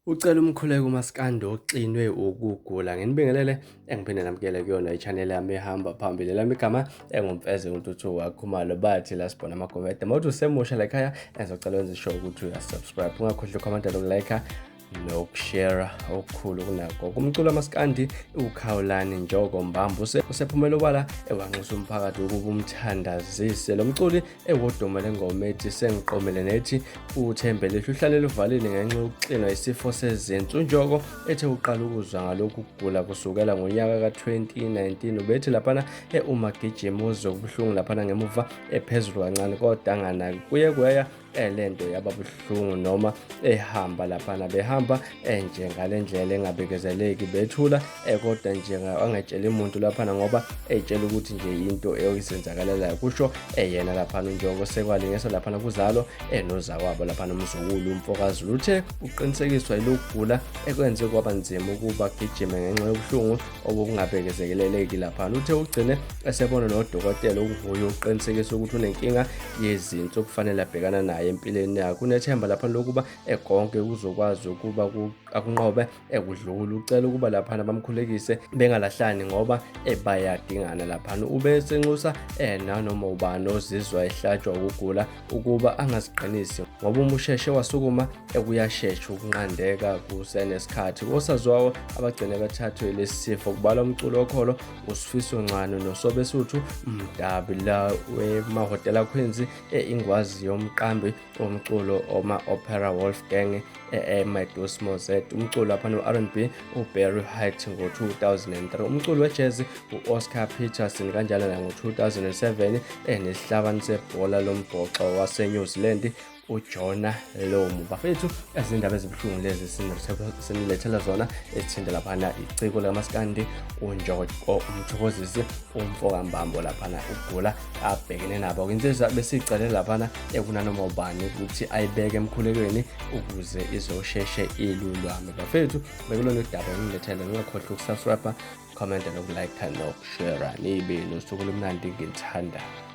Ucela umkhuleko umaskanda oxinwe ukugula. Nginibingelele engiphinde namukele kuyona i-channel yami ehamba phambili. Lami igama engumfeze untuthu wakhumalo bathi la sibona amagomede. Mawuthi usemusha la ekhaya engizocela wenze sure ukuthi uyasubscribe. Ungakhohlwa ukhomenta nokulike nokushare okukhulu kunakho. Umculo wamaskandi ukhawulani njoko mbambo usephumela obala ewanxusa umphakathi ukuba umthandazise. Lo mculi ewodumele ngoma ethi sengiqomele nethi uthembele uhlale luvalile ngenxa yokuxinwa isifo sezinso. Njoko ethe uqala ukuzwa ngalokhu ukugula kusukela ngonyaka ka-2019 ubethi laphana umagijima uzwe ubuhlungu laphana ngemuva ephezulu kancane kodwa anganaki kuye kweya lento yababuhlungu noma ehamba laphana behamba ngale ndlela engabekezeleki bethula kodwa nje angatsheli umuntu laphana ngoba etshela ukuthi nje into eyoyisenzakalelayo kusho yena laphana njoko sekwalingesa laphana kuzalo nozakwabo laphana umzukulu umfokazi uthe uqinisekiswa yilokugula ekwenze kwaba nzima ukuba agijime ngenxa yobuhlungu obungabekezeleleki laphana. Uthe ugcine esebona nodokotela ukuvuya uqinisekisa ukuthi unenkinga yezinso kufanele abhekana naye empilweni yakhe. Unethemba laphana lokuba konke kuzokwazi ukuba akunqobe ekudlula. Ucela ukuba laphana bamkhulekise bengalahlani ngoba bayadingana laphana. Ube senxusa nanoma ubani ozizwa ehlatshwa ukugula ukuba angaziqinisi ngoba umusheshe wasukuma kuyashesha ukunqandeka kusenesikhathi. Osaziwayo abagcine bethathwe lesi sifo kubalwa umculo okholo uSifiso Ncane noSobesuthu Mdabi la wemahhotela Queens ingwazi yomqambi umculo opera Wolfgang Amadeus Mozart. Umculo lapha no-R&B uBarry White ngo-2003. Umculo wejazz u-Oscar Peterson kanjalo ngo-2007 nesihlabani sebhola lombhoxo waseNew Zealand uJona Lomu. Bafethu izindaba ezibuhlungu lezi sinilethela zona ezithinta laphana iciko lamaskandi unjoko umthokozisi umfokambambo laphana ukugula abhekene nabo. Kwenziza besicele laphana kunanoma ubani ukuthi ayibeke emkhulekweni ukuze izosheshe ilulwame. Bafethu bekulona udaba engilethele, ngingakhohlwa ukusubscribe, comment nokulike nokushare. Nibe nosuku lomnandi ngithanda.